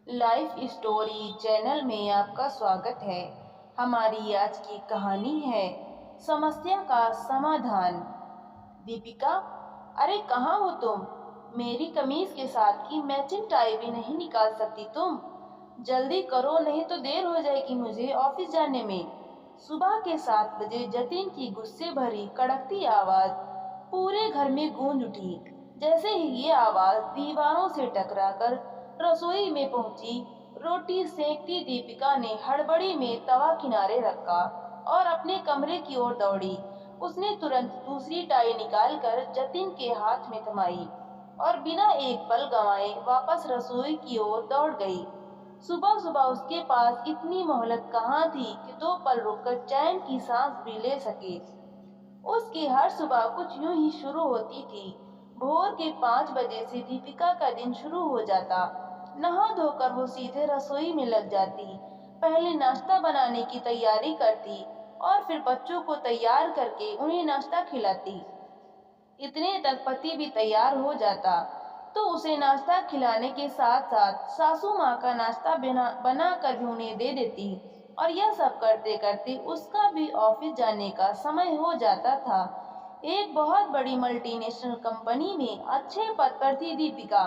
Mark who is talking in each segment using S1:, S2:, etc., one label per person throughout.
S1: Life story channel में आपका स्वागत है। हमारी आज की कहानी है समस्या का समाधान। दीपिका, अरे कहाँ हो तुम? मेरी कमीज के साथ की मैचिंग टाई भी नहीं निकाल सकती तुम? जल्दी करो, नहीं तो देर हो जाएगी मुझे ऑफिस जाने में। सुबह के 7 बजे जतिन की गुस्से भरी कड़कती आवाज पूरे घर में गूंज उठी। जैसे ही ये आवाज दीवारों से टकराकर रसोई में पहुंची, रोटी सेकती दीपिका ने हड़बड़ी में तवा किनारे रखा और अपने कमरे की ओर दौड़ी। उसने तुरंत दूसरी टाई निकालकर जतिन के हाथ में थमाई और बिना एक पल गंवाए वापस रसोई की ओर दौड़ गई। सुबह सुबह उसके पास इतनी मोहलत कहाँ थी कि 2 पल रुककर चैन की सांस भी ले सके। उसकी हर सुबह कुछ यूं ही शुरू होती थी। भोर के 5 बजे से दीपिका का दिन शुरू हो जाता। नहा धोकर वो सीधे रसोई में लग जाती। पहले नाश्ता बनाने की तैयारी करती और फिर बच्चों को तैयार करके उन्हें नाश्ता खिलाती। इतने तक पति भी तैयार हो जाता तो उसे नाश्ता खिलाने के साथ साथ सासू माँ का नाश्ता बना कर भी उन्हें दे देती। और यह सब करते करते उसका भी ऑफिस जाने का समय हो जाता था। एक बहुत बड़ी मल्टीनेशनल कंपनी में अच्छे पद पर थी दीपिका।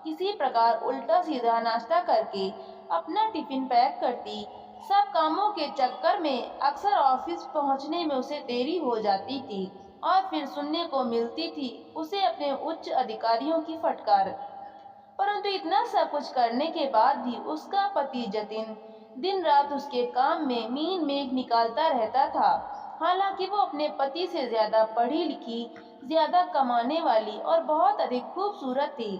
S1: किसी प्रकार उल्टा सीधा नाश्ता करके अपना टिफिन पैक करती। सब कामों के चक्कर में अक्सर ऑफिस पहुंचने में उसे देरी हो जाती थी और फिर सुनने को मिलती थी उसे अपने उच्च अधिकारियों की फटकार। परंतु इतना सब कुछ करने के बाद भी उसका पति जतिन दिन रात उसके काम में मीन मेघ निकालता रहता था। हालांकि वो अपने पति से ज्यादा पढ़ी लिखी, ज्यादा कमाने वाली और बहुत अधिक खूबसूरत थी,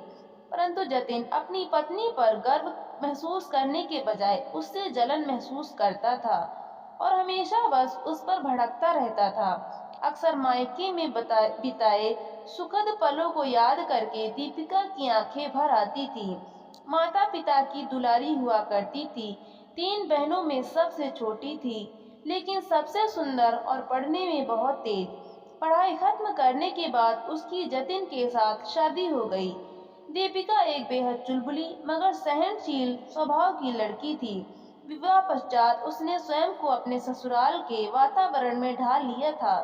S1: परंतु जतिन अपनी पत्नी पर गर्व महसूस करने के बजाय उससे जलन महसूस करता था और हमेशा बस उस पर भड़कता रहता था। अक्सर मायके में बिताए सुखद पलों को याद करके दीपिका की आंखें भर आती थी। माता पिता की दुलारी हुआ करती थी। 3 बहनों में सबसे छोटी थी, लेकिन सबसे सुंदर और पढ़ने में बहुत तेज। पढ़ाई खत्म करने के बाद उसकी जतिन के साथ शादी हो गई। दीपिका एक बेहद चुलबुली मगर सहनशील स्वभाव की लड़की थी। विवाह पश्चात उसने स्वयं को अपने ससुराल के वातावरण में ढाल लिया था,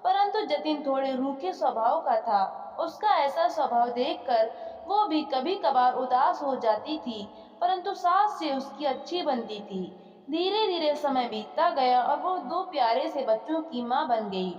S1: परंतु जतिन थोड़े रूखे स्वभाव का था। उसका ऐसा स्वभाव देखकर वो भी कभी कभार उदास हो जाती थी, परंतु सास से उसकी अच्छी बनती थी। धीरे धीरे समय बीतता गया और वो 2 प्यारे से बच्चों की मां बन गई।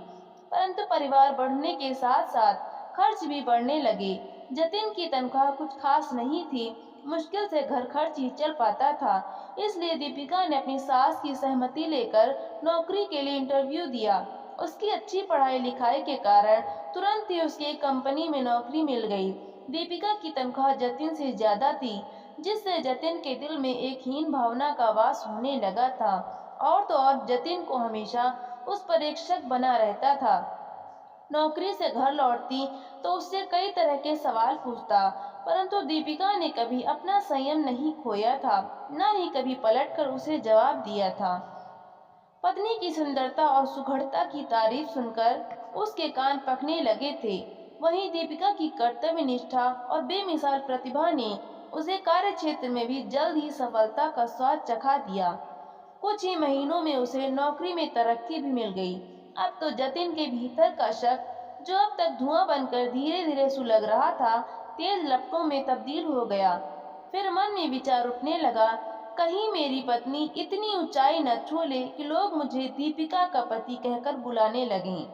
S1: परंतु परिवार बढ़ने के साथ साथ खर्च भी बढ़ने लगे। जतिन की तनख्वाह कुछ खास नहीं थी, मुश्किल से घर खर्च ही चल पाता था। इसलिए दीपिका ने अपनी सास की सहमति लेकर नौकरी के लिए इंटरव्यू दिया। उसकी अच्छी पढ़ाई लिखाई के कारण तुरंत ही उसकी एक कंपनी में नौकरी मिल गई। दीपिका की तनख्वाह जतिन से ज्यादा थी, जिससे जतिन के दिल में एक हीन भावना का वास होने लगा था। और तो और जतिन को हमेशा उस पर एक शक बना रहता था। नौकरी से घर लौटती तो उससे कई तरह के सवाल पूछता, परंतु दीपिका ने कभी अपना संयम नहीं खोया था, न ही कभी पलटकर उसे जवाब दिया था। पत्नी की सुंदरता और सुघड़ता की तारीफ सुनकर उसके कान पकने लगे थे। वहीं दीपिका की कर्तव्य निष्ठा और बेमिसाल प्रतिभा ने उसे कार्य क्षेत्र में भी जल्द ही सफलता का स्वाद चखा दिया। कुछ ही महीनों में उसे नौकरी में तरक्की भी मिल गई। अब तो जतिन के भीतर का शक, जो अब तक धुआं बनकर धीरे धीरे सुलग रहा था, तेज लपटों में तब्दील हो गया। फिर मन में विचार उठने लगा, कहीं मेरी पत्नी इतनी ऊंचाई न छू ले कि लोग मुझे दीपिका का पति कहकर बुलाने लगें।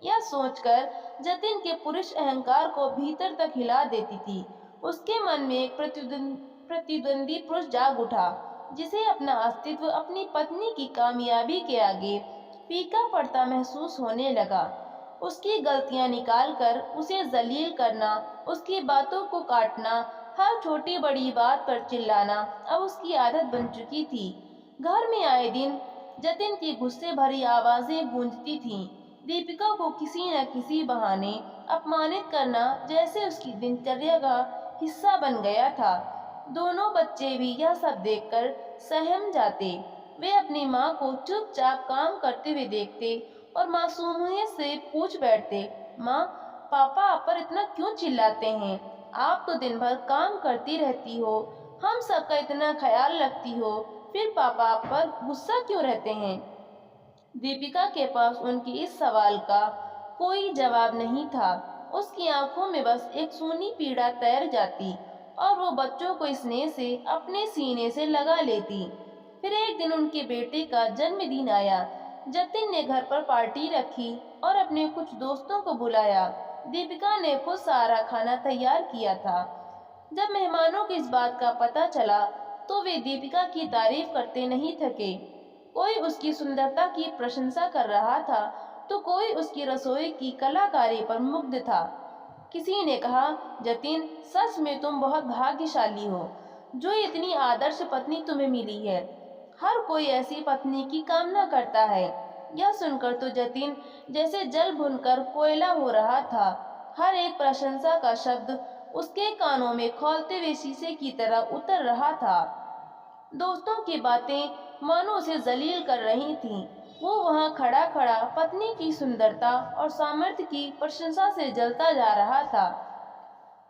S1: यह सोचकर जतिन के पुरुष अहंकार को भीतर तक हिला देती थी। उसके मन में एक प्रतिद्वंदी पुरुष जाग उठा, जिसे अपना अस्तित्व अपनी पत्नी की कामयाबी के आगे फीका पड़ता महसूस होने लगा। उसकी गलतियां निकालकर उसे जलील करना, उसकी बातों को काटना, हर छोटी बड़ी बात पर चिल्लाना अब उसकी आदत बन चुकी थी। घर में आए दिन जतिन की गुस्से भरी आवाजें गूंजती थीं। दीपिका को किसी न किसी बहाने अपमानित करना जैसे उसकी दिनचर्या का हिस्सा बन गया था। दोनों बच्चे भी यह सब देखकर सहम जाते। वे अपनी माँ को चुपचाप काम करते हुए देखते और मासूमियत से पूछ बैठते, माँ, पापा आप पर इतना क्यों चिल्लाते हैं? आप तो दिन भर काम करती रहती हो, हम सबका इतना ख्याल रखती हो, फिर पापा आप पर गुस्सा क्यों रहते हैं? दीपिका के पास उनके इस सवाल का कोई जवाब नहीं था। उसकी आंखों में बस एक सूनी पीड़ा तैर जाती और वो बच्चों को स्नेह से अपने सीने से लगा लेती। फिर एक दिन उनके बेटे का जन्मदिन आया। जतिन ने घर पर पार्टी रखी और अपने कुछ दोस्तों को बुलाया। दीपिका ने खुद सारा खाना तैयार किया था। जब मेहमानों को इस बात का पता चला तो वे दीपिका की तारीफ करते नहीं थके। कोई उसकी सुंदरता की प्रशंसा कर रहा था तो कोई उसकी रसोई की कलाकारी पर मुग्ध था। किसी ने कहा, जतिन, सच में तुम बहुत भाग्यशाली हो जो इतनी आदर्श पत्नी तुम्हें मिली है। हर कोई ऐसी पत्नी की कामना करता है। यह सुनकर तो जतिन जैसे जल भुनकर कोयला हो रहा था। हर एक प्रशंसा का शब्द उसके कानों में खौलते हुए शीशे की तरह उतर रहा था। दोस्तों की बातें मानो उसे जलील कर रही थीं। वो वहां खड़ा खड़ा पत्नी की सुंदरता और सामर्थ्य की प्रशंसा से जलता जा रहा था।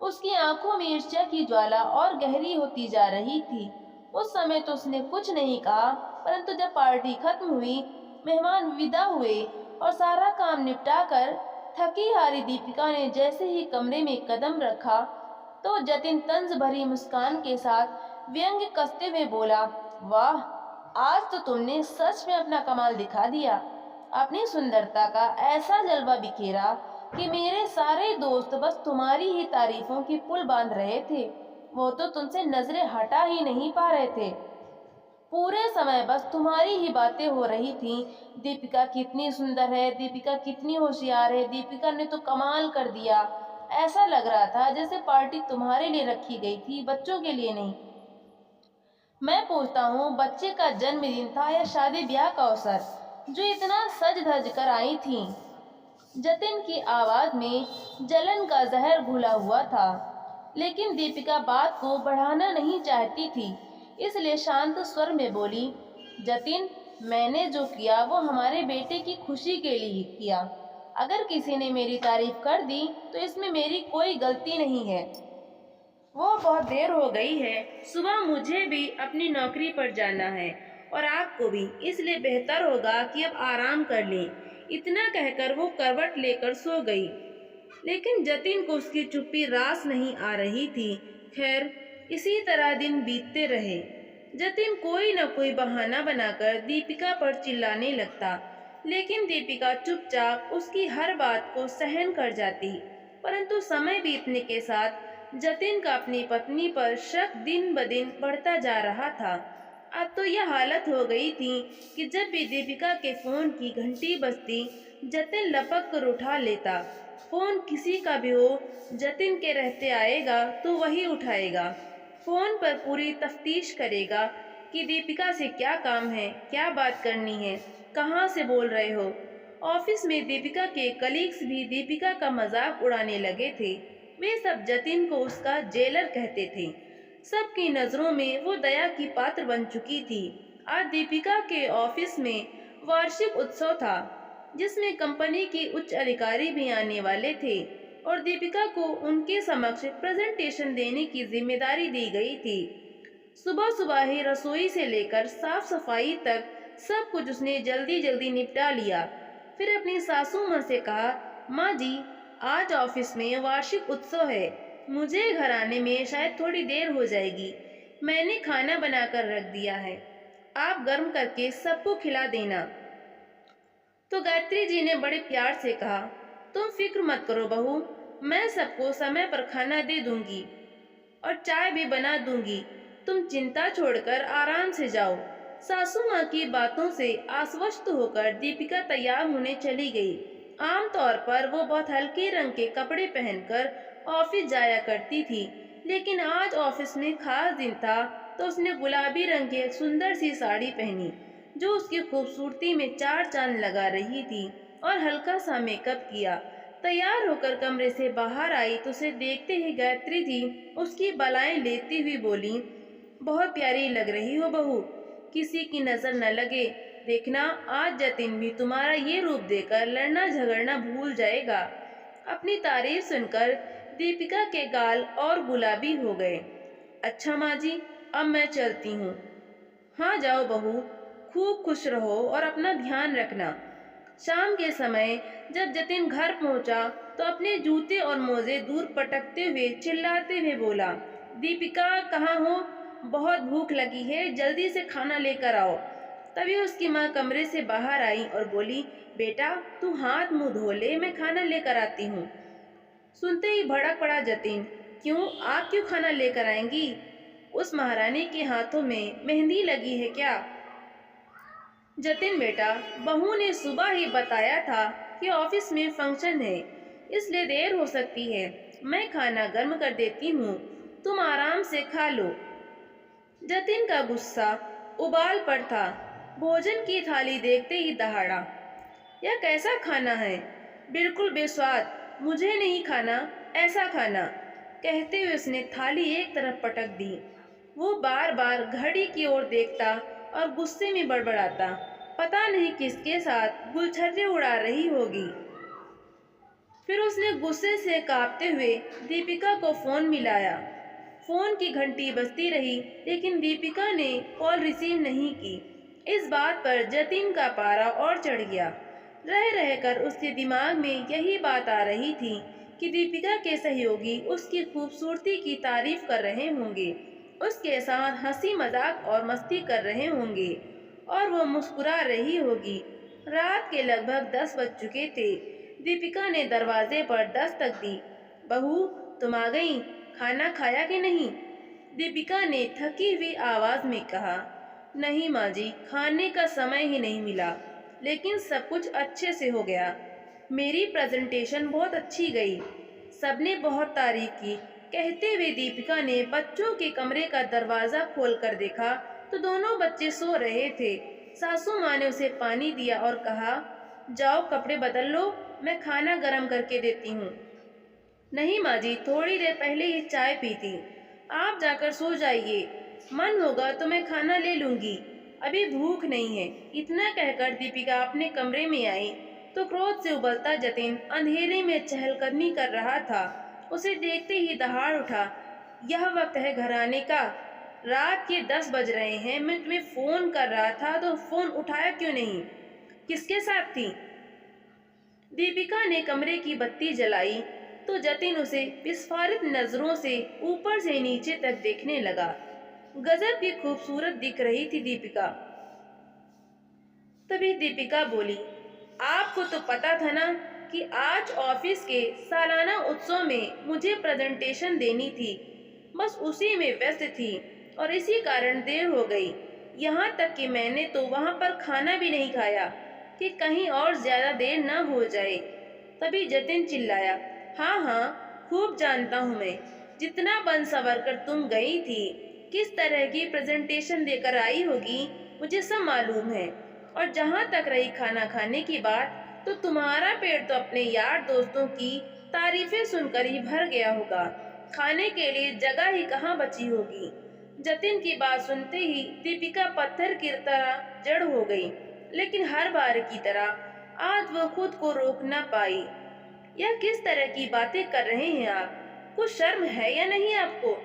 S1: उसकी आंखों में ईर्ष्या की ज्वाला और गहरी होती जा रही थी। उस समय तो उसने कुछ नहीं कहा, परंतु जब पार्टी खत्म हुई, मेहमान विदा हुए और सारा काम निपटा कर थकी हारी दीपिका ने जैसे ही कमरे में कदम रखा तो जतिन तंज भरी मुस्कान के साथ व्यंग्य कसते हुए बोला, वाह, आज तो तुमने सच में अपना कमाल दिखा दिया। अपनी सुंदरता का ऐसा जलवा बिखेरा कि मेरे सारे दोस्त बस तुम्हारी ही तारीफों की पुल बांध रहे थे। वो तो तुमसे नजरें हटा ही नहीं पा रहे थे। पूरे समय बस तुम्हारी ही बातें हो रही थीं। दीपिका कितनी सुंदर है, दीपिका कितनी होशियार है, दीपिका ने तो कमाल कर दिया। ऐसा लग रहा था जैसे पार्टी तुम्हारे लिए रखी गई थी, बच्चों के लिए नहीं। मैं पूछता हूँ, बच्चे का जन्मदिन था या शादी ब्याह का अवसर जो इतना सज धज कर आई थी? जतिन की आवाज में जलन का जहर घुला हुआ था, लेकिन दीपिका बात को बढ़ाना नहीं चाहती थी, इसलिए शांत स्वर में बोली, जतिन, मैंने जो किया वो हमारे बेटे की खुशी के लिए किया। अगर किसी ने मेरी तारीफ कर दी तो इसमें मेरी कोई गलती नहीं है। वो बहुत देर हो गई है, सुबह मुझे भी अपनी नौकरी पर जाना है और आपको भी, इसलिए बेहतर होगा कि अब आराम कर लें। इतना कहकर वो करवट लेकर सो गई। लेकिन जतिन को उसकी चुप्पी रास नहीं आ रही थी। खैर, इसी तरह दिन बीतते रहे। जतिन कोई न कोई बहाना बनाकर दीपिका पर चिल्लाने लगता, लेकिन दीपिका चुपचाप उसकी हर बात को सहन कर जाती। परंतु समय बीतने के साथ जतिन का अपनी पत्नी पर शक दिन ब दिन बढ़ता जा रहा था। अब तो यह हालत हो गई थी कि जब भी दीपिका के फोन की घंटी बजती, जतिन लपक कर उठा लेता। फोन किसी का भी हो, जतिन के रहते आएगा तो वही उठाएगा। फोन पर पूरी तफ्तीश करेगा कि दीपिका से क्या काम है, क्या बात करनी है, कहाँ से बोल रहे हो। ऑफिस में दीपिका के कलीग्स भी दीपिका का मजाक उड़ाने लगे थे। वे सब जतिन को उसका जेलर कहते थे। सबकी नजरों में वो दया की पात्र बन चुकी थी। आज दीपिका के ऑफिस में वार्षिक उत्सव था, जिसमें कंपनी के उच्च अधिकारी भी आने वाले थे और दीपिका को उनके समक्ष प्रेजेंटेशन देने की जिम्मेदारी दी गई थी। सुबह सुबह ही रसोई से लेकर साफ सफाई तक सब कुछ उसने जल्दी जल्दी निपटा लिया। फिर अपनी सासू माँ से कहा, माँ जी, आज ऑफिस में वार्षिक उत्सव है, मुझे घर आने में शायद थोड़ी देर हो जाएगी। मैंने खाना बनाकर रख दिया है, आप गर्म करके सबको खिला देना। तो गायत्री जी ने बड़े प्यार से कहा, तुम फिक्र मत करो बहू, मैं सबको समय पर खाना दे दूंगी और चाय भी बना दूंगी। तुम चिंता छोड़कर आराम से जाओ। सासू माँ की बातों से आश्वस्त होकर दीपिका तैयार होने चली गई। आमतौर पर वो बहुत हल्के रंग के कपड़े पहनकर ऑफिस जाया करती थी, लेकिन आज ऑफिस में खास दिन था तो उसने गुलाबी रंग की एक सुंदर सी साड़ी पहनी जो उसकी खूबसूरती में चार चांद लगा रही थी, और हल्का सा मेकअप किया। तैयार होकर कमरे से बाहर आई तो उसे देखते ही गायत्री जी उसकी बलाएं लेती हुई बोली, बहुत प्यारी लग रही हो बहू, किसी की नजर न लगे। देखना, आज जतिन भी तुम्हारा ये रूप देखकर लड़ना झगड़ना भूल जाएगा। अपनी तारीफ सुनकर दीपिका के गाल और गुलाबी हो गए। अच्छा माँ जी, अब मैं चलती हूँ। हाँ जाओ बहू, खूब खुश रहो और अपना ध्यान रखना। शाम के समय जब जतिन घर पहुंचा तो अपने जूते और मोजे दूर पटकते हुए चिल्लाते हुए बोला, दीपिका कहाँ हो? बहुत भूख लगी है, जल्दी से खाना लेकर आओ। तभी उसकी माँ कमरे से बाहर आई और बोली, बेटा तू हाथ मुंह धो ले, मैं खाना लेकर आती हूँ। सुनते ही भड़क पड़ा जतिन, क्यों, आप क्यों खाना लेकर आएंगी? उस महारानी के हाथों में मेहंदी लगी है क्या? जतिन बेटा, बहू ने सुबह ही बताया था कि ऑफिस में फंक्शन है, इसलिए देर हो सकती है। मैं खाना गर्म कर देती हूँ, तुम आराम से खा लो। जतिन का गुस्सा उबाल पर था। भोजन की थाली देखते ही दहाड़ा, यह कैसा खाना है, बिल्कुल बेस्वाद, मुझे नहीं खाना ऐसा खाना। कहते हुए उसने थाली एक तरफ पटक दी। वो बार बार घड़ी की ओर देखता और गुस्से में बड़बड़ाता, पता नहीं किसके साथ गुलछर्रे उड़ा रही होगी। फिर उसने गुस्से से कांपते हुए दीपिका को फोन मिलाया। फोन की घंटी बजती रही, लेकिन दीपिका ने कॉल रिसीव नहीं की। इस बात पर जतिन का पारा और चढ़ गया। रह रहकर उसके दिमाग में यही बात आ रही थी कि दीपिका के सहयोगी उसकी खूबसूरती की तारीफ कर रहे होंगे, उसके साथ हंसी मजाक और मस्ती कर रहे होंगे और वो मुस्कुरा रही होगी। रात के लगभग 10 बज चुके थे। दीपिका ने दरवाजे पर दस्तक दी। बहू, तुम आ गई, खाना खाया कि नहीं? दीपिका ने थकी हुई आवाज में कहा। नहीं माँ जी, खाने का समय ही नहीं मिला, लेकिन सब कुछ अच्छे से हो गया। मेरी प्रेजेंटेशन बहुत अच्छी गई, सबने बहुत तारीफ की। कहते हुए दीपिका ने बच्चों के कमरे का दरवाजा खोल कर देखा तो दोनों बच्चे सो रहे थे। सासू माँ ने उसे पानी दिया और कहा, जाओ कपड़े बदल लो, मैं खाना गर्म करके देती हूँ। नहीं माँ जी, थोड़ी देर पहले ही चाय पी थी, आप जाकर सो जाइए, मन होगा तो मैं खाना ले लूंगी, अभी भूख नहीं है। इतना कहकर दीपिका अपने कमरे में आई तो क्रोध से उबलता जतिन अंधेरे में चहलकदमी कर रहा था। उसे देखते ही दहाड़ उठा, यह वक्त है घर आने का? रात के 10 बज रहे हैं, मैं तुम्हें फोन कर रहा था तो फोन उठाया क्यों नहीं? किसके साथ थी? दीपिका ने कमरे की बत्ती जलाई तो जतिन उसे विस्फारित नजरों से ऊपर से नीचे तक देखने लगा। गजब की खूबसूरत दिख रही थी दीपिका। तभी दीपिका बोली, आपको तो पता था ना कि आज ऑफिस के सालाना उत्सव में मुझे प्रेजेंटेशन देनी थी, बस उसी में व्यस्त थी और इसी कारण देर हो गई। यहाँ तक कि मैंने तो वहाँ पर खाना भी नहीं खाया कि कहीं और ज्यादा देर न हो जाए। तभी जतिन चिल्लाया, हाँ हाँ, खूब जानता हूँ मैं, जितना बन सवर कर तुम गई थी, किस तरह की प्रेजेंटेशन देकर आई होगी, मुझे सब मालूम है। और जहाँ तक रही खाना खाने की बात, तो तुम्हारा पेट तो अपने यार दोस्तों की तारीफें सुनकर ही भर गया होगा, खाने के लिए जगह ही कहाँ बची होगी। जतिन की बात सुनते ही दीपिका पत्थर की तरह जड़ हो गई, लेकिन हर बार की तरह आज वो खुद को रोक न पाई। यह किस तरह की बातें कर रहे हैं आप? कुछ शर्म है या नहीं आपको?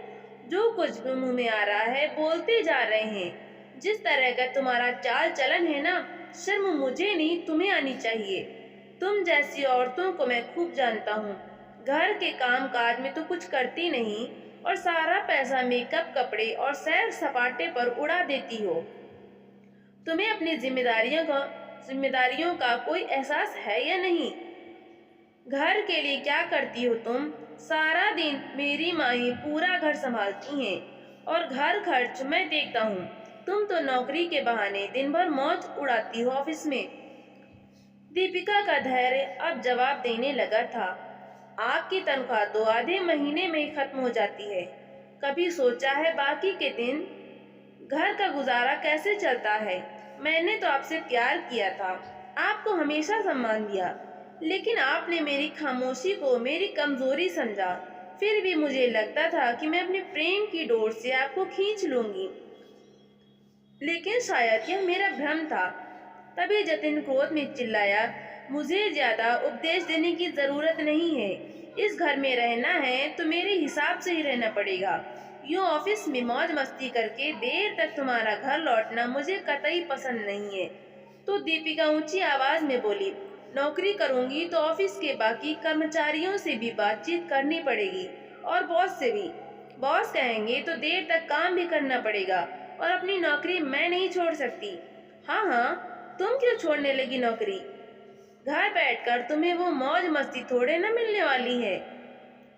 S1: जो कुछ भी मुंह में आ रहा है बोलते जा रहे हैं। जिस तरह का तुम्हारा चाल चलन है ना, शर्म मुझे नहीं तुम्हें आनी चाहिए। तुम जैसी औरतों को मैं खूब जानता हूँ। घर के काम काज में तो कुछ करती नहीं और सारा पैसा मेकअप, कपड़े और सैर सपाटे पर उड़ा देती हो। तुम्हें अपनी जिम्मेदारियों का कोई एहसास है या नहीं? घर के लिए क्या करती हो तुम? सारा दिन मेरी माँ ही पूरा घर संभालती हैं और घर खर्च मैं देखता हूँ। तुम तो नौकरी के बहाने दिन भर मौज उड़ाती हो ऑफिस में। दीपिका का धैर्य अब जवाब देने लगा था। आपकी तनख्वाह तो आधे महीने में ही खत्म हो जाती है। कभी सोचा है बाकी के दिन घर का गुजारा कैसे चलता है? मैंने तो आपसे प्यार किया था, आपको हमेशा सम्मान दिया, लेकिन आपने मेरी खामोशी को मेरी कमजोरी समझा। फिर भी मुझे लगता था कि मैं अपने प्रेम की डोर से आपको खींच लूंगी, लेकिन शायद यह मेरा भ्रम था। तभी जतिन क्रोध में चिल्लाया, मुझे ज्यादा उपदेश देने की जरूरत नहीं है। इस घर में रहना है तो मेरे हिसाब से ही रहना पड़ेगा। यूँ ऑफिस में मौज मस्ती करके देर तक तुम्हारा घर लौटना मुझे कतई पसंद नहीं है। तो दीपिका ऊंची आवाज में बोली, नौकरी करूंगी तो ऑफिस के बाकी कर्मचारियों से भी बातचीत करनी पड़ेगी और बॉस से भी। बॉस कहेंगे तो देर तक काम भी करना पड़ेगा और अपनी नौकरी मैं नहीं छोड़ सकती। हाँ हाँ, तुम क्यों छोड़ने लगी नौकरी? घर बैठकर तुम्हें वो मौज मस्ती थोड़े न मिलने वाली है।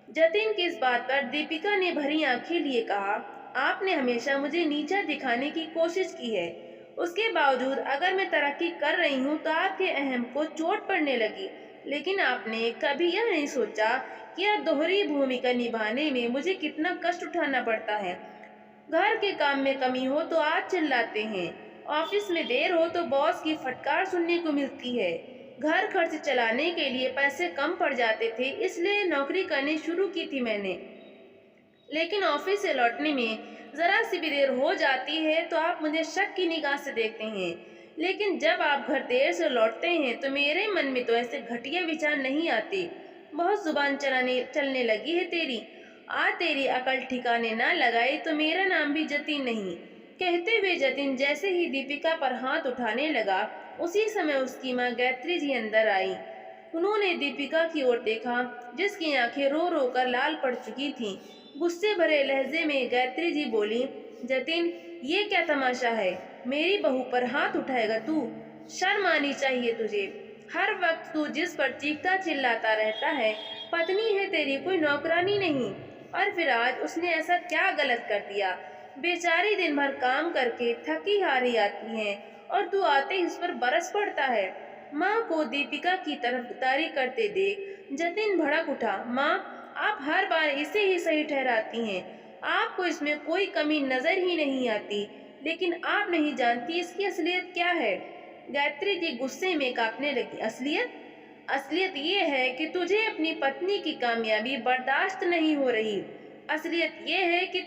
S1: जतिन की इस बात पर दीपिका ने भरी आंखें लिए कहा, आपने हमेशा मुझे नीचा दिखाने की कोशिश की है। उसके बावजूद अगर मैं तरक्की कर रही हूँ तो आपके अहम को चोट पड़ने लगी। लेकिन आपने कभी यह नहीं सोचा कि यह दोहरी भूमिका निभाने में मुझे कितना कष्ट उठाना पड़ता है। घर के काम में कमी हो तो आप चिल्लाते हैं, ऑफिस में देर हो तो बॉस की फटकार सुनने को मिलती है। घर खर्च चलाने के लिए पैसे कम पड़ जाते थे, इसलिए नौकरी करनी शुरू की थी मैंने। लेकिन ऑफिस से लौटने में जरा सी भी देर हो जाती है तो आप मुझे शक की निगाह से देखते हैं। लेकिन जब आप घर देर से लौटते हैं तो मेरे मन में तो ऐसे घटिया विचार नहीं आते। बहुत जुबान चलने लगी है तेरी। आज तेरी अकल ठिकाने ना लगाई तो मेरा नाम भी जतिन नहीं। कहते हुए जतिन जैसे ही दीपिका पर हाथ उठाने लगा, उसी समय उसकी माँ गायत्री जी अंदर आई। उन्होंने दीपिका की ओर देखा, जिसकी आंखें रो रो कर लाल पड़ चुकी थीं। गुस्से भरे लहजे में गायत्री जी बोली, जतिन, ये क्या तमाशा है? मेरी बहू पर हाथ उठाएगा तू? शर्म आनी चाहिए तुझे। हर वक्त तू जिस पर चीखता चिल्लाता रहता है, पत्नी है तेरी, कोई नौकरानी नहीं। और फिर आज उसने ऐसा क्या गलत कर दिया? बेचारी दिन भर काम करके थकी हारी आती है और तू आते ही उस पर बरस पड़ता है। माँ को दीपिका की तरफदारी करते देख जतिन भड़क उठा। माँ, आप हर बार इसे ही सही ठहराती हैं। आपको इसमें कोई कमी नजर ही नहीं आती, लेकिन आप नहीं जानती इसकी असलियत क्या है। गायत्री जी गुस्से में कांपने लगी। असलियत? असलियत ये है कि तुझे अपनी पत्नी की कामयाबी बर्दाश्त नहीं हो रही। असलियत ये है कि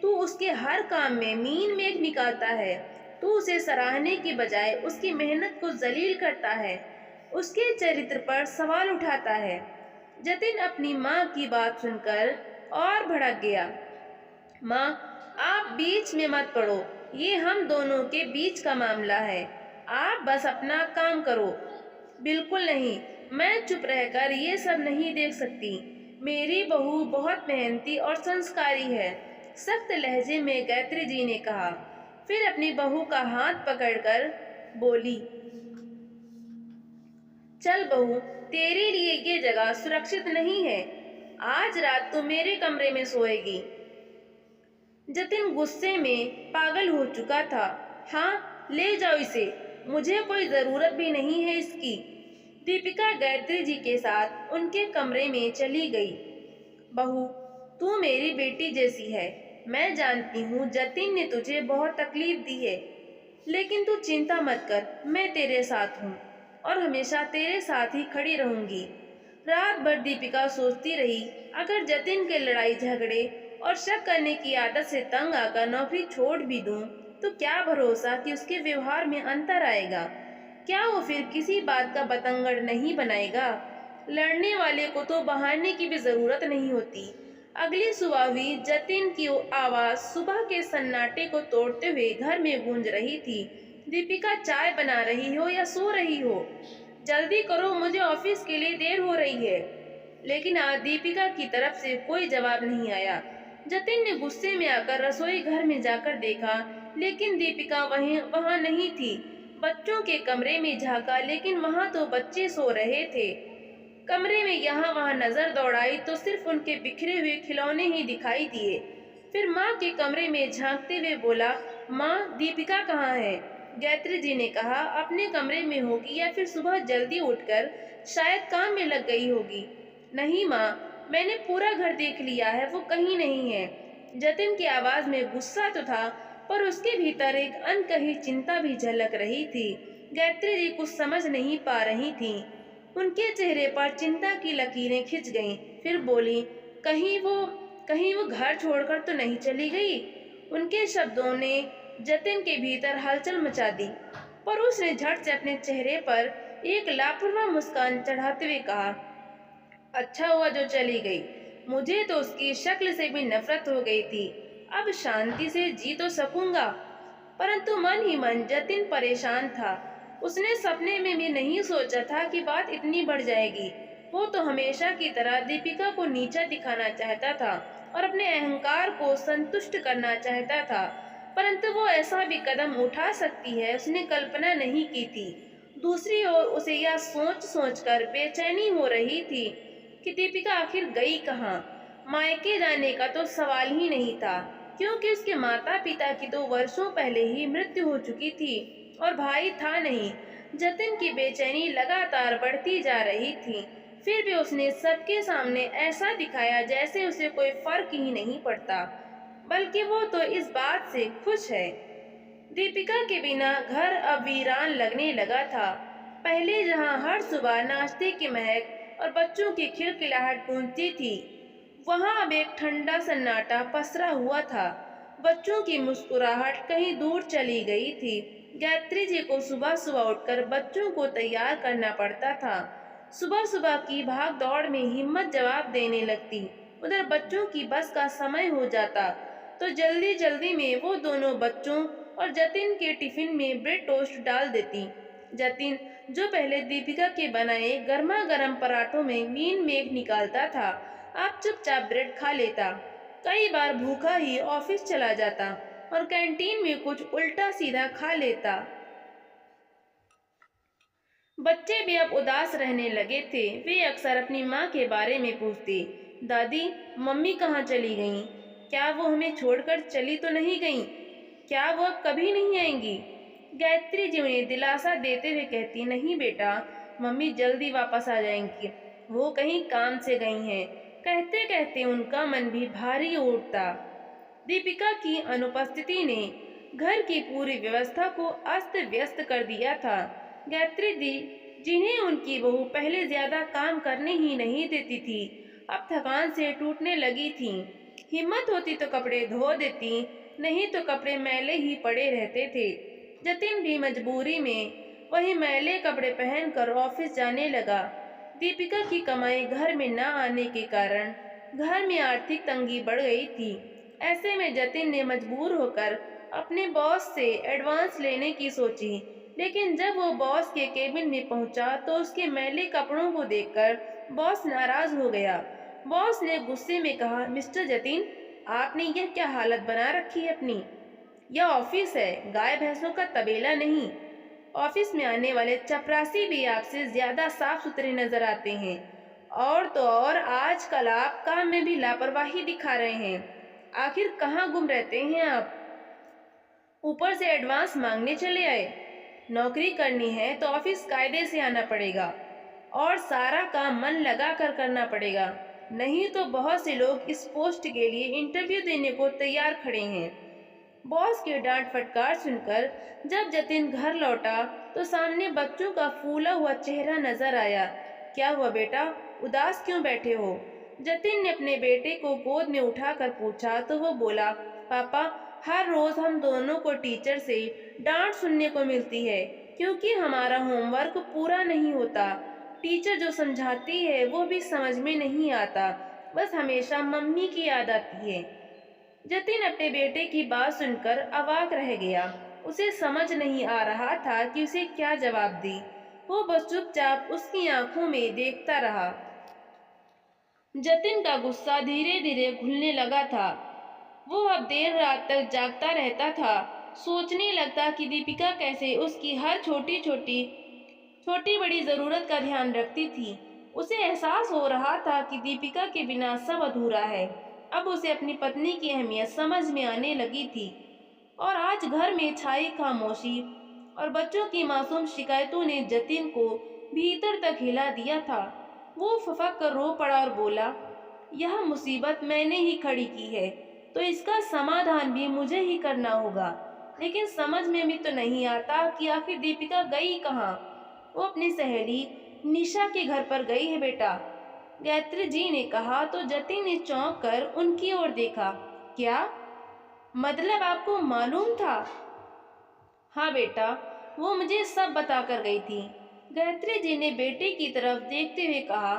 S1: तू उसके हर काम में मीन मेख निकालता है। तू उसे सराहने की बजाय उसकी मेहनत को जलील करता है, उसके चरित्र पर सवाल उठाता है। जतिन अपनी माँ की बात सुनकर और भड़क गया। माँ, आप बीच में मत पड़ो, ये हम दोनों के बीच का मामला है। आप बस अपना काम करो। बिल्कुल नहीं, मैं चुप रहकर ये सब नहीं देख सकती। मेरी बहू बहुत मेहनती और संस्कारी है, सख्त लहजे में गायत्री जी ने कहा। फिर अपनी बहू का हाथ पकड़कर बोली, चल बहू, तेरे लिए ये जगह सुरक्षित नहीं है। आज रात तू मेरे कमरे में सोएगी। जतिन गुस्से में पागल हो चुका था। हाँ, ले जाओ इसे, मुझे कोई जरूरत भी नहीं है इसकी। दीपिका गायत्री जी के साथ उनके कमरे में चली गई। बहू, तू मेरी बेटी जैसी है। मैं जानती हूँ जतिन ने तुझे बहुत तकलीफ दी है, लेकिन तू चिंता मत कर, मैं तेरे साथ हूँ और हमेशा तेरे साथ ही खड़ी रहूंगी। रात भर दीपिका सोचती रही, अगर जतिन के लड़ाई झगड़े और शक करने की आदत से तंग आकर नौकरी छोड़ भी दूं, तो क्या भरोसा कि उसके व्यवहार में अंतर आएगा। क्या वो फिर किसी बात का बतंगड़ नहीं बनाएगा? लड़ने वाले को तो बहाने की भी जरूरत नहीं होती। अगली सुबह हुई। जतिन की आवाज सुबह के सन्नाटे को तोड़ते हुए घर में गूंज रही थी। दीपिका, चाय बना रही हो या सो रही हो? जल्दी करो, मुझे ऑफिस के लिए देर हो रही है। लेकिन आज दीपिका की तरफ से कोई जवाब नहीं आया। जतिन ने गुस्से में आकर रसोई घर में जाकर देखा, लेकिन दीपिका वहां नहीं थी। बच्चों के कमरे में झांका, लेकिन वहां तो बच्चे सो रहे थे। कमरे में यहाँ वहां नजर दौड़ाई तो सिर्फ उनके बिखरे हुए खिलौने ही दिखाई दिए। फिर माँ के कमरे में झांकते हुए बोला, माँ, दीपिका कहाँ है? गायत्री जी ने कहा, अपने कमरे में होगी या फिर सुबह जल्दी उठकर शायद काम में लग गई होगी। नहीं माँ, मैंने पूरा घर देख लिया है, वो कहीं नहीं है। जतिन की आवाज में गुस्सा तो था, पर उसके भीतर एक अनकही चिंता भी झलक रही थी। गायत्री जी कुछ समझ नहीं पा रही थी। उनके चेहरे पर चिंता की लकीरें खिंच गईं। फिर बोली, कहीं वो घर छोड़कर तो नहीं चली गई? उनके शब्दों ने जतिन के भीतर हलचल मचा दी, पर उसने झट से अपने चेहरे पर एक लापरवाह मुस्कान चढ़ाते हुए कहा, अच्छा हुआ जो चली गई। मुझे तो उसकी शक्ल से भी नफरत हो गई थी। अब शांति से जी तो सकूंगा। परंतु मन ही मन जतिन परेशान था। उसने सपने में भी नहीं सोचा था कि बात इतनी बढ़ जाएगी। वो तो हमेशा की तरह दीपिका को नीचा दिखाना चाहता था और अपने अहंकार को संतुष्ट करना चाहता था। परंतु वो ऐसा भी कदम उठा सकती है, उसने कल्पना नहीं की थी। दूसरी ओर उसे यह सोच सोच कर बेचैनी हो रही थी कि दीपिका आखिर गई कहाँ। मायके जाने का तो सवाल ही नहीं था, क्योंकि उसके माता पिता की तो वर्षों पहले ही मृत्यु हो चुकी थी और भाई था नहीं। जतिन की बेचैनी लगातार बढ़ती जा रही थी। फिर भी उसने सबके सामने ऐसा दिखाया जैसे उसे कोई फर्क ही नहीं पड़ता, बल्कि वो तो इस बात से खुश है। दीपिका के बिना घर अब वीरान लगने लगा था। पहले जहां हर सुबह नाश्ते की महक और बच्चों की खिलखिलाहट गूंजती थी, वहां अब एक ठंडा सन्नाटा पसरा हुआ था। बच्चों की मुस्कुराहट कहीं दूर चली गई थी। गायत्री जी को सुबह सुबह उठकर बच्चों को तैयार करना पड़ता था। सुबह सुबह की भाग दौड़ में हिम्मत जवाब देने लगती। उधर बच्चों की बस का समय हो जाता तो जल्दी जल्दी में वो दोनों बच्चों और जतिन के टिफिन में ब्रेड टोस्ट डाल देती। जतिन, जो पहले दीपिका के बनाए गर्मा गर्म पराठों में मीन मेघ निकालता था, अब चुपचाप ब्रेड खा लेता। कई बार भूखा ही ऑफिस चला जाता और कैंटीन में कुछ उल्टा सीधा खा लेता। बच्चे भी अब उदास रहने लगे थे। वे अक्सर अपनी माँ के बारे में पूछते, दादी, मम्मी कहाँ चली गईं? क्या वो हमें छोड़कर चली तो नहीं गईं? क्या वो अब कभी नहीं आएंगी? गायत्री जी उन्हें दिलासा देते हुए कहती, नहीं बेटा, मम्मी जल्दी वापस आ जाएंगी, वो कहीं काम से गई हैं। कहते कहते उनका मन भी भारी उठता। दीपिका की अनुपस्थिति ने घर की पूरी व्यवस्था को अस्त व्यस्त कर दिया था। गायत्री दी, जिन्हें उनकी बहू पहले ज्यादा काम करने ही नहीं देती थी, अब थकान से टूटने लगी थीं। हिम्मत होती तो कपड़े धो देती, नहीं तो कपड़े मैले ही पड़े रहते थे। जतिन भी मजबूरी में वही मैले कपड़े पहनकर ऑफिस जाने लगा। दीपिका की कमाई घर में न आने के कारण घर में आर्थिक तंगी बढ़ गई थी। ऐसे में जतिन ने मजबूर होकर अपने बॉस से एडवांस लेने की सोची। लेकिन जब वो बॉस के केबिन में पहुंचा तो उसके मैले कपड़ों को देखकर बॉस नाराज हो गया। बॉस ने गुस्से में कहा, मिस्टर जतिन, आपने यह क्या हालत बना रखी है अपनी? यह ऑफिस है, गाय भैंसों का तबेला नहीं। ऑफिस में आने वाले चपरासी भी आपसे ज्यादा साफ सुथरे नजर आते हैं। और तो और आजकल आप काम में भी लापरवाही दिखा रहे हैं। आखिर कहाँ गुम रहते हैं आप? ऊपर से एडवांस मांगने चले आए। नौकरी करनी है तो ऑफिस कायदे से आना पड़ेगा और सारा काम मन लगा कर करना पड़ेगा, नहीं तो बहुत से लोग इस पोस्ट के लिए इंटरव्यू देने को तैयार खड़े हैं। बॉस के डांट फटकार सुनकर जब जतिन घर लौटा तो सामने बच्चों का फूला हुआ चेहरा नजर आया। क्या हुआ बेटा, उदास क्यों बैठे हो? जतिन ने अपने बेटे को गोद में उठाकर पूछा तो वो बोला, पापा, हर रोज हम दोनों को टीचर से डांट सुनने को मिलती है क्योंकि हमारा होमवर्क पूरा नहीं होता। टीचर जो समझाती है वो भी समझ में नहीं आता, बस हमेशा मम्मी की याद आती है। जतिन अपने बेटे की बात सुनकर अवाक रह गया। उसे समझ नहीं आ रहा था कि उसे क्या जवाब दे। वो बस चुपचाप उसकी आंखों में देखता रहा। जतिन का गुस्सा धीरे धीरे घुलने लगा था। वो अब देर रात तक जागता रहता था, सोचने लगता कि दीपिका कैसे उसकी हर छोटी बड़ी जरूरत का ध्यान रखती थी। उसे एहसास हो रहा था कि दीपिका के बिना सब अधूरा है। अब उसे अपनी पत्नी की अहमियत समझ में आने लगी थी और आज घर में छाई खामोशी और बच्चों की मासूम शिकायतों ने जतिन को भीतर तक हिला दिया था। वो फफक कर रो पड़ा और बोला, यह मुसीबत मैंने ही खड़ी की है तो इसका समाधान भी मुझे ही करना होगा। लेकिन समझ में भी तो नहीं आता कि आखिर दीपिका गई कहाँ। वो अपनी सहेली निशा के घर पर गई है बेटा, गायत्री जी ने कहा तो जतिन ने चौंक कर उनकी ओर देखा। क्या मतलब आपको मालूम था? हाँ बेटा, वो मुझे सब बता कर गई थी, गायत्री जी ने बेटे की तरफ देखते हुए कहा।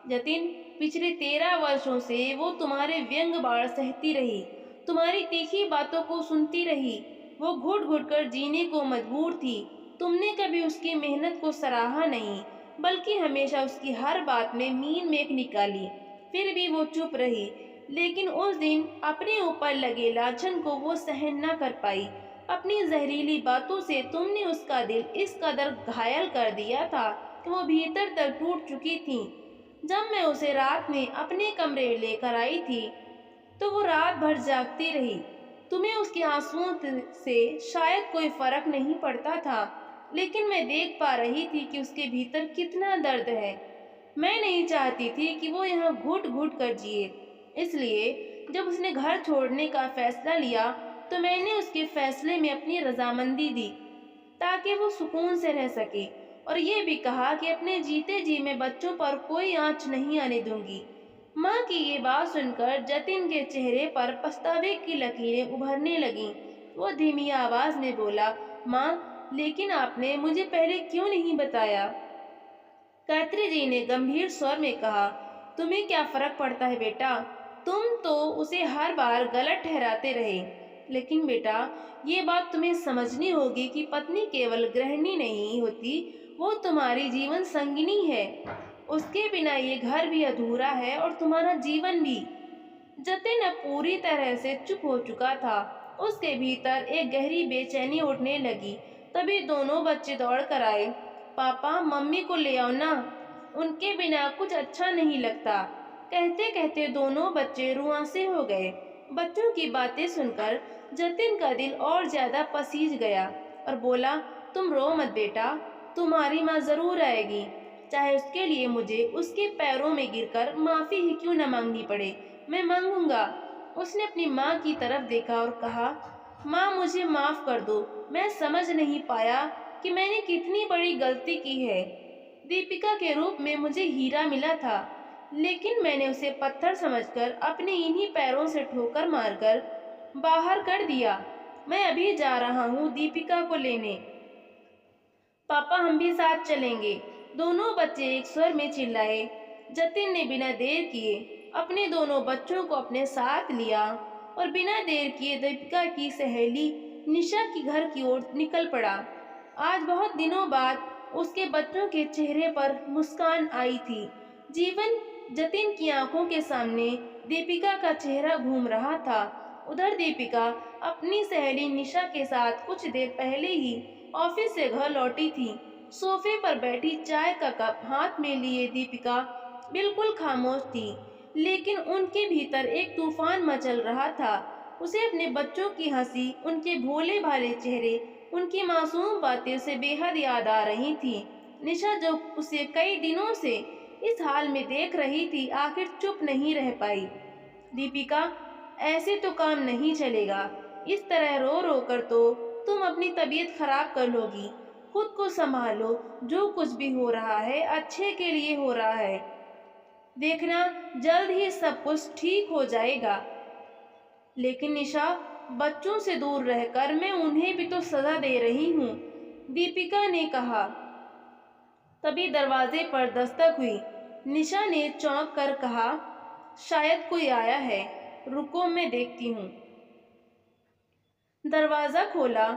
S1: जतिन, पिछले 13 वर्षों से वो तुम्हारे व्यंग बाण सहती रही, तुम्हारी तीखी बातों को सुनती रही। वो घुट घुट कर जीने को मजबूर थी। तुमने कभी उसकी मेहनत को सराहा नहीं, बल्कि हमेशा उसकी हर बात में मीन मेख निकाली। फिर भी वो चुप रही। लेकिन उस दिन अपने ऊपर लगे लाछन को वो सहन न कर पाई। अपनी जहरीली बातों से तुमने उसका दिल इस कदर घायल कर दिया था कि वो भीतर तक टूट चुकी थी। जब मैं उसे रात में अपने कमरे में लेकर आई थी, तो वो रात भर जागती रही। तुम्हें उसके आंसुओं से शायद कोई फर्क नहीं पड़ता था, लेकिन मैं देख पा रही थी कि उसके भीतर कितना दर्द है। मैं नहीं चाहती थी कि वो यहाँ घुट घुट कर जिए। इसलिए जब उसने घर छोड़ने का फैसला लिया, तो मैंने उसके फैसले में अपनी रजामंदी दी, ताकि वो सुकून से रह सके। और ये भी कहा कि अपने जीते जी मैं बच्चों पर कोई आंच नहीं आने दूंगी। माँ की ये बात सुनकर जतिन के चेहरे पर पछतावे की लकीरें उभरने लगीं। वो धीमी आवाज में बोला, माँ, लेकिन आपने मुझे पहले क्यों नहीं बताया? गायत्री जी ने गंभीर स्वर में कहा, तुम्हें क्या फर्क पड़ता है बेटा? तुम तो उसे हर बार गलत ठहराते रहे। लेकिन बेटा, ये बात तुम्हें समझनी होगी कि पत्नी केवल गृहिणी नहीं होती, वो तुम्हारी जीवन संगिनी है। उसके बिना ये घर भी अधूरा है और तुम्हारा जीवन भी। जतिन अब पूरी तरह से चुप हो चुका था। उसके भीतर एक गहरी बेचैनी उठने लगी। तभी दोनों बच्चे दौड़ कर आए। पापा, मम्मी को ले आओ ना, उनके बिना कुछ अच्छा नहीं लगता। कहते कहते दोनों बच्चे रुआंसे हो गए। बच्चों की बातें सुनकर जतिन का दिल और ज्यादा पसीज गया और बोला, तुम रो मत बेटा, तुम्हारी माँ जरूर आएगी, चाहे उसके लिए मुझे उसके पैरों में गिरकर माफी ही क्यों न मांगनी पड़े, मैं मांगूंगा। उसने अपनी माँ की तरफ देखा और कहा, माँ, मुझे माफ कर दो, मैं समझ नहीं पाया कि मैंने कितनी बड़ी गलती की है। दीपिका के रूप में मुझे हीरा मिला था, लेकिन मैंने उसे पत्थर समझकर अपने इन्हीं पैरों से ठोकर मारकर बाहर कर दिया। मैं अभी जा रहा हूँ दीपिका को लेने। पापा, हम भी साथ चलेंगे, दोनों बच्चे एक स्वर में चिल्लाए। जतिन ने बिना देर किए अपने दोनों बच्चों को अपने साथ लिया और बिना देर किए दीपिका की सहेली निशा की घर की ओर निकल पड़ा। आज बहुत दिनों बाद उसके बच्चों के चेहरे पर मुस्कान आई थी। जीवन जतिन की आंखों के सामने दीपिका का चेहरा घूम रहा था। उधर दीपिका अपनी सहेली निशा के साथ कुछ देर पहले ही ऑफिस से घर लौटी थी। सोफे पर बैठी चाय का कप हाथ में लिए दीपिका बिल्कुल खामोश थी, लेकिन उनके भीतर एक तूफान मचल रहा था। उसे अपने बच्चों की हंसी, उनके भोले भाले चेहरे, उनकी मासूम बातें उसे बेहद याद आ रही थी। निशा, जो उसे कई दिनों से इस हाल में देख रही थी, आखिर चुप नहीं रह पाई। दीपिका, ऐसे तो काम नहीं चलेगा। इस तरह रो रो कर तो तुम अपनी तबीयत खराब कर लोगी। खुद को संभालो, जो कुछ भी हो रहा है अच्छे के लिए हो रहा है। देखना, जल्द ही सब कुछ ठीक हो जाएगा। लेकिन निशा, बच्चों से दूर रहकर मैं उन्हें भी तो सजा दे रही हूँ, दीपिका ने कहा। तभी दरवाजे पर दस्तक हुई। निशा ने चौंक कर कहा, शायद कोई आया है, रुको मैं देखती हूँ। दरवाजा खोला।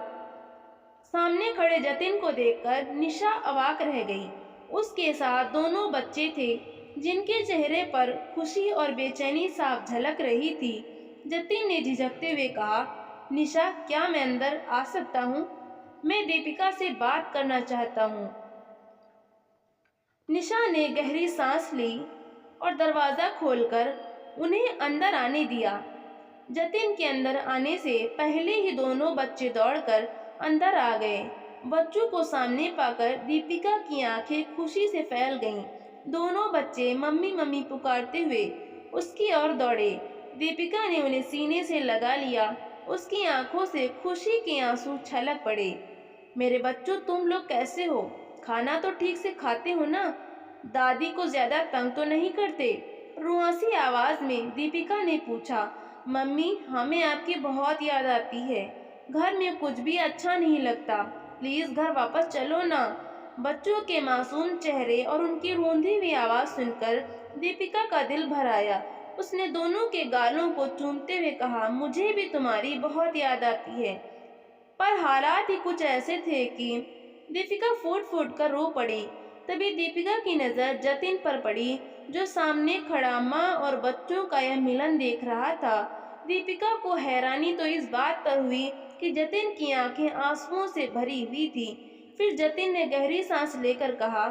S1: सामने खड़े जतिन को देखकर निशा अवाक रह गई। उसके साथ दोनों बच्चे थे, जिनके चेहरे पर खुशी और बेचैनी साफ झलक रही थी। जतिन ने झिझकते हुए कहा, निशा, क्या मैं अंदर आ सकता हूँ? मैं दीपिका से बात करना चाहता हूँ। निशा ने गहरी सांस ली और दरवाजा खोलकर उन्हें अंदर आने दिया। जतिन के अंदर आने से पहले ही दोनों बच्चे दौड़कर अंदर आ गए। बच्चों को सामने पाकर दीपिका की आंखें खुशी से फैल गईं। दोनों बच्चे मम्मी मम्मी पुकारते हुए उसकी ओर दौड़े। दीपिका ने उन्हें सीने से लगा लिया। उसकी आंखों से खुशी के आंसू छलक पड़े। मेरे बच्चों, तुम लोग कैसे हो? खाना तो ठीक से खाते हो ना? दादी को ज्यादा तंग तो नहीं करते? रुआसी आवाज में दीपिका ने पूछा। मम्मी, हमें आपकी बहुत याद आती है। घर में कुछ भी अच्छा नहीं लगता, प्लीज घर वापस चलो ना। बच्चों के मासूम चेहरे और उनकी रूंधी हुई आवाज सुनकर दीपिका का दिल भर आया। उसने दोनों के गालों को चूमते हुए कहा, मुझे भी तुम्हारी बहुत याद आती है। पर हालात ही कुछ ऐसे थे कि दीपिका फूट फूट कर रो पड़ी। तभी दीपिका की नजर जतिन पर पड़ी, जो सामने खड़ा माँ और बच्चों का यह मिलन देख रहा था। दीपिका को हैरानी तो इस बात पर हुई कि जतिन की आंखें आंसुओं से भरी हुई थी। फिर जतिन ने गहरी सांस लेकर कहा,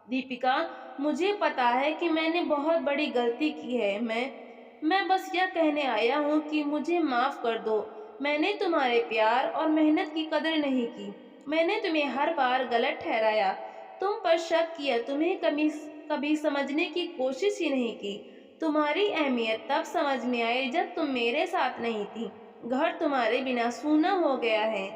S1: दीपिका, मुझे पता है कि मैंने बहुत बड़ी गलती की है। मैं बस यह कहने आया हूँ कि मुझे माफ कर दो। मैंने तुम्हारे प्यार और मेहनत की कदर नहीं की। मैंने तुम्हें हर बार गलत ठहराया, तुम पर शक किया, तुम्हें कभी कभी समझने की कोशिश ही नहीं की। तुम्हारी अहमियत तब समझ में आई जब तुम मेरे साथ नहीं थी। घर तुम्हारे बिना सूना हो गया है।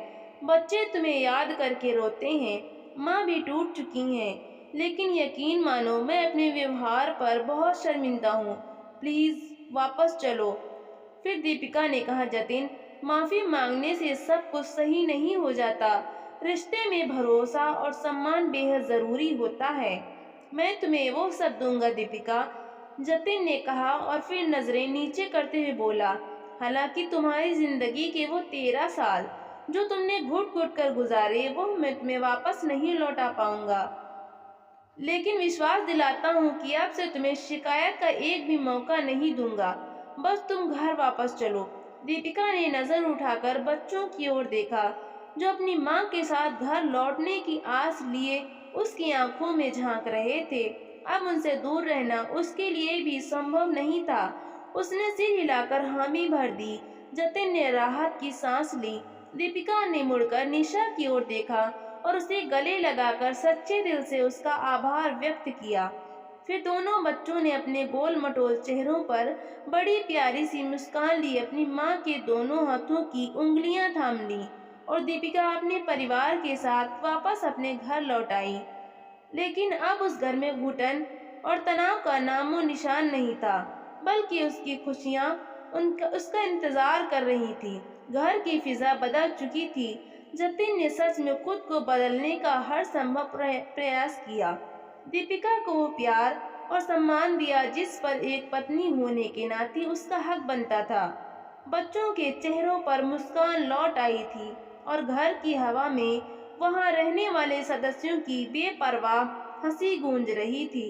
S1: बच्चे तुम्हें याद करके रोते हैं। माँ भी टूट चुकी हैं। लेकिन यकीन मानो, मैं अपने व्यवहार पर बहुत शर्मिंदा हूँ। प्लीज वापस चलो। फिर दीपिका ने कहा, जतिन, माफी मांगने से सब कुछ सही नहीं हो जाता। रिश्ते में भरोसा और सम्मान बेहद जरूरी होता है। मैं तुम्हें वो सब दूंगा दीपिका, जतिन ने कहा और फिर नजरें नीचे करते हुए बोला, हालांकि तुम्हारी जिंदगी के वो 13 साल जो तुमने घुट घुट कर गुजारे, वो मैं तुम्हें वापस नहीं लौटा पाऊंगा। लेकिन विश्वास दिलाता हूँ कि अब से तुम्हें शिकायत का एक भी मौका नहीं दूंगा। बस तुम घर वापस चलो। दीपिका ने नजर उठाकर बच्चों की ओर देखा, जो अपनी माँ के साथ घर लौटने की आस लिए उसकी आंखों में झांक रहे थे। अब उनसे दूर रहना उसके लिए भी संभव नहीं था। उसने सिर हिलाकर हामी भर दी। जतिन ने राहत की सांस ली। दीपिका ने मुड़कर निशा की ओर देखा और उसे गले लगाकर सच्चे दिल से उसका आभार व्यक्त किया। फिर दोनों बच्चों ने अपने गोल मटोल चेहरों पर बड़ी प्यारी सी मुस्कान ली, अपनी माँ के दोनों हाथों की उंगलियां थाम ली और दीपिका अपने परिवार के साथ वापस अपने घर लौट आई। लेकिन अब उस घर में घुटन और तनाव का नामो निशान नहीं था, बल्कि उसकी खुशियां उसका इंतजार कर रही थी। घर की फिजा बदल चुकी थी। जतिन ने सच में खुद को बदलने का हर संभव प्रयास किया। दीपिका को वो प्यार और सम्मान दिया जिस पर एक पत्नी होने के नाते उसका हक बनता था। बच्चों के चेहरों पर मुस्कान लौट आई थी और घर की हवा में वहां रहने वाले सदस्यों की बेपरवाह हंसी गूंज रही थी।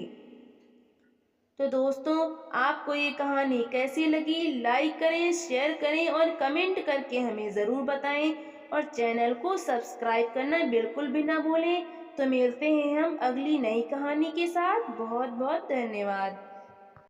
S1: तो दोस्तों, आपको ये कहानी कैसी लगी? लाइक करें, शेयर करें और कमेंट करके हमें ज़रूर बताएं और चैनल को सब्सक्राइब करना बिल्कुल भी ना भूलें। तो मिलते हैं हम अगली नई कहानी के साथ। बहुत बहुत धन्यवाद।